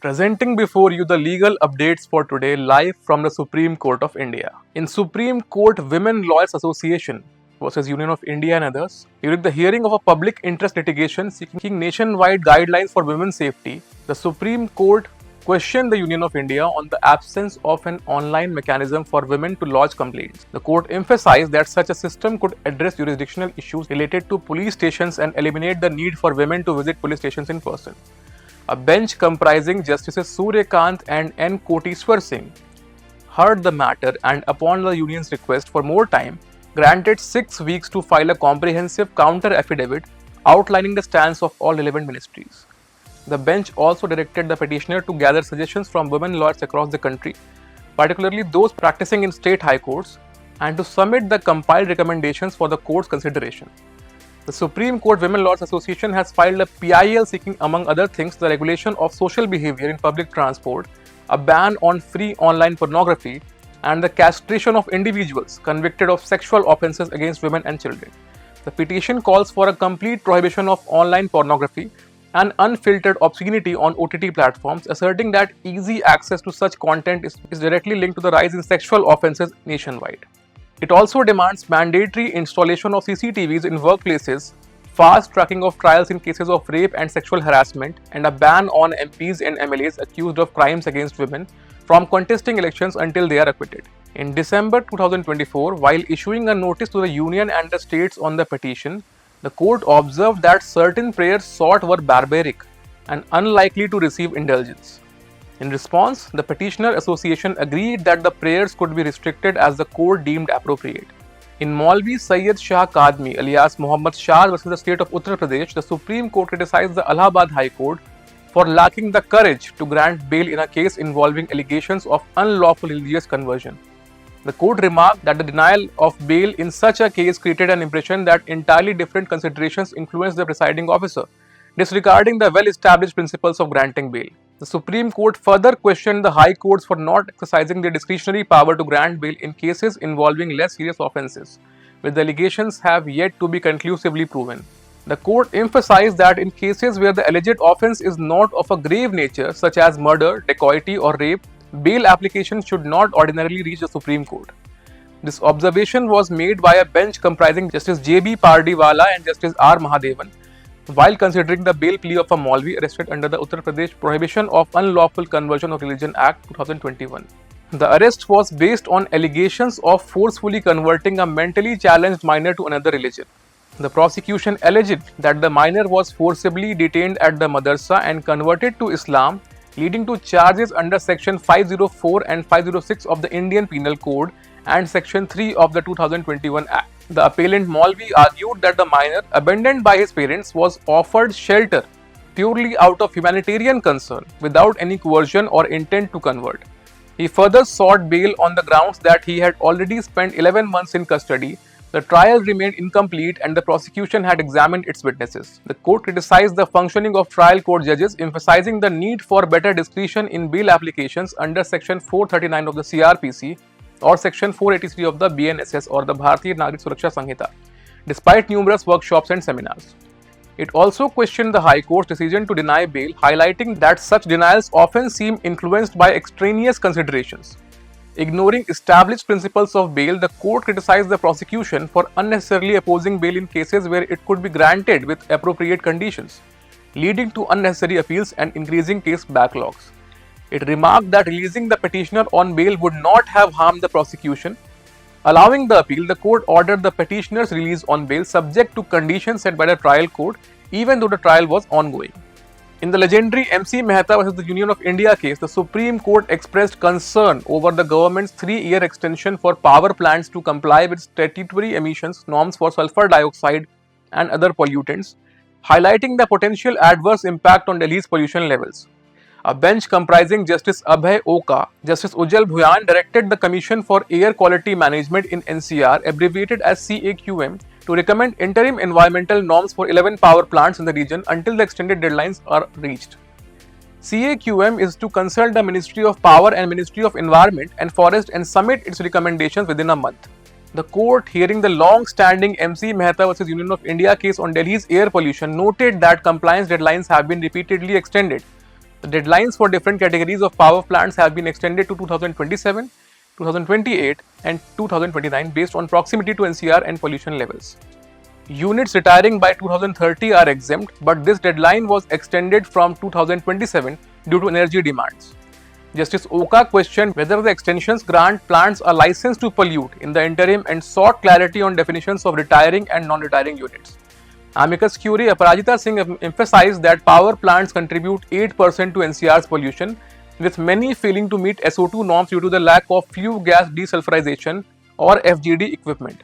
Presenting before you the legal updates for today live from the Supreme Court of India. In Supreme Court Women Lawyers Association versus Union of India and others, during the hearing of a public interest litigation seeking nationwide guidelines for women's safety, the Supreme Court questioned the Union of India on the absence of an online mechanism for women to lodge complaints. The court emphasized that such a system could address jurisdictional issues related to police stations and eliminate the need for women to visit police stations in person. A bench comprising Justices Suryakant and N. Koteswar Singh heard the matter and, upon the union's request for more time, granted 6 weeks to file a comprehensive counter affidavit outlining the stance of all relevant ministries. The bench also directed the petitioner to gather suggestions from women lawyers across the country, particularly those practicing in state high courts, and to submit the compiled recommendations for the court's consideration. The Supreme Court Women Lawyers Association has filed a PIL seeking, among other things, the regulation of social behavior in public transport, a ban on free online pornography, and the castration of individuals convicted of sexual offences against women and children. The petition calls for a complete prohibition of online pornography and unfiltered obscenity on OTT platforms, asserting that easy access to such content is directly linked to the rise in sexual offences nationwide. It also demands mandatory installation of CCTVs in workplaces, fast tracking of trials in cases of rape and sexual harassment, and a ban on MPs and MLAs accused of crimes against women from contesting elections until they are acquitted. In December 2024, while issuing a notice to the union and the states on the petition, the court observed that certain prayers sought were barbaric and unlikely to receive indulgence. In response, the Petitioner Association agreed that the prayers could be restricted as the court deemed appropriate. In Maulvi Sayyid Shah Kadmi alias Muhammad Shah versus the state of Uttar Pradesh, the Supreme Court criticized the Allahabad High Court for lacking the courage to grant bail in a case involving allegations of unlawful religious conversion. The court remarked that the denial of bail in such a case created an impression that entirely different considerations influenced the presiding officer, disregarding the well-established principles of granting bail. The Supreme Court further questioned the High Courts for not exercising their discretionary power to grant bail in cases involving less serious offences, where the allegations have yet to be conclusively proven. The court emphasized that in cases where the alleged offence is not of a grave nature, such as murder, dacoity, or rape, bail applications should not ordinarily reach the Supreme Court. This observation was made by a bench comprising Justice J.B. Pardiwala and Justice R. Mahadevan, while considering the bail plea of a Maulvi arrested under the Uttar Pradesh Prohibition of Unlawful Conversion of Religion Act 2021. The arrest was based on allegations of forcefully converting a mentally challenged minor to another religion. The prosecution alleged that the minor was forcibly detained at the madrasa and converted to Islam, leading to charges under Section 504 and 506 of the Indian Penal Code and Section 3 of the 2021 Act. The appellant Maulvi argued that the minor, abandoned by his parents, was offered shelter purely out of humanitarian concern, without any coercion or intent to convert. He further sought bail on the grounds that he had already spent 11 months in custody, the trial remained incomplete, and the prosecution had examined its witnesses. The court criticized the functioning of trial court judges, emphasizing the need for better discretion in bail applications under Section 439 of the CRPC or Section 483 of the BNSS or the Bharatiya Nagrik Suraksha Sanhita, despite numerous workshops and seminars. It also questioned the High Court's decision to deny bail, highlighting that such denials often seem influenced by extraneous considerations. Ignoring established principles of bail, the court criticized the prosecution for unnecessarily opposing bail in cases where it could be granted with appropriate conditions, leading to unnecessary appeals and increasing case backlogs. It remarked that releasing the petitioner on bail would not have harmed the prosecution. Allowing the appeal, the court ordered the petitioner's release on bail subject to conditions set by the trial court, even though the trial was ongoing. In the legendary MC Mehta versus the Union of India case, the Supreme Court expressed concern over the government's 3-year extension for power plants to comply with statutory emissions norms for sulfur dioxide and other pollutants, highlighting the potential adverse impact on Delhi's pollution levels. A bench comprising Justice Abhay Oka, Justice Ujjal Bhuyan directed the Commission for Air Quality Management in NCR, abbreviated as CAQM, to recommend interim environmental norms for 11 power plants in the region until the extended deadlines are reached. CAQM is to consult the Ministry of Power and Ministry of Environment and Forest and submit its recommendations within a month. The court, hearing the long-standing MC Mehta vs. Union of India case on Delhi's air pollution, noted that compliance deadlines have been repeatedly extended. The deadlines for different categories of power plants have been extended to 2027, 2028 and 2029 based on proximity to NCR and pollution levels. Units retiring by 2030 are exempt, but this deadline was extended from 2027 due to energy demands. Justice Oka questioned whether the extensions grant plants a license to pollute in the interim and sought clarity on definitions of retiring and non-retiring units. Amicus Curiae Aparajita Singh emphasized that power plants contribute 8% to NCR's pollution, with many failing to meet SO2 norms due to the lack of flue gas desulfurization or FGD equipment.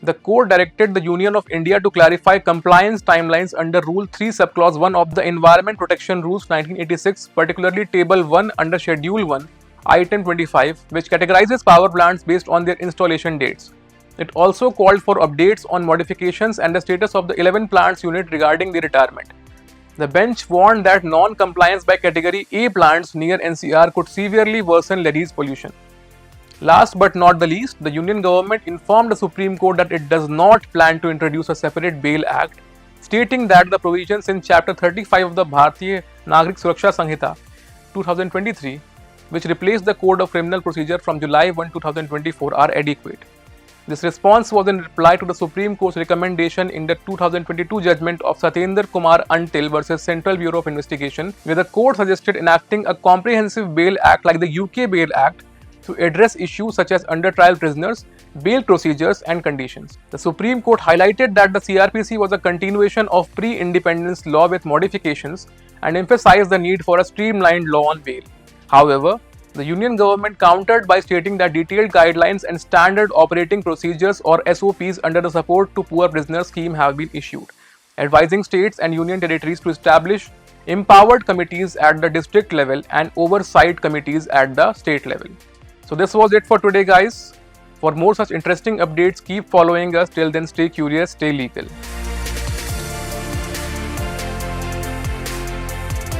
The court directed the Union of India to clarify compliance timelines under Rule 3 Subclause 1 of the Environment Protection Rules 1986, particularly Table 1 under Schedule 1, Item 25, which categorizes power plants based on their installation dates. It also called for updates on modifications and the status of the 11 plants unit regarding the retirement. The bench warned that non-compliance by Category A plants near NCR could severely worsen Delhi's pollution. Last but not the least, the Union government informed the Supreme Court that it does not plan to introduce a separate Bail Act, stating that the provisions in Chapter 35 of the Bharatiya Nagrik Suraksha Sanhita 2023, which replaced the Code of Criminal Procedure from July 1, 2024, are adequate. This response was in reply to the Supreme Court's recommendation in the 2022 judgment of Satyendra Kumar Until versus Central Bureau of Investigation, where the court suggested enacting a comprehensive bail act like the UK Bail Act to address issues such as under-trial prisoners, bail procedures and conditions. The Supreme Court highlighted that the CRPC was a continuation of pre-independence law with modifications and emphasized the need for a streamlined law on bail. However, the Union government countered by stating that detailed guidelines and standard operating procedures or SOPs under the Support to Poor Prisoners scheme have been issued, advising states and union territories to establish empowered committees at the district level and oversight committees at the state level. So this was it for today, guys. For more such interesting updates, keep following us. Till then, stay curious, stay legal.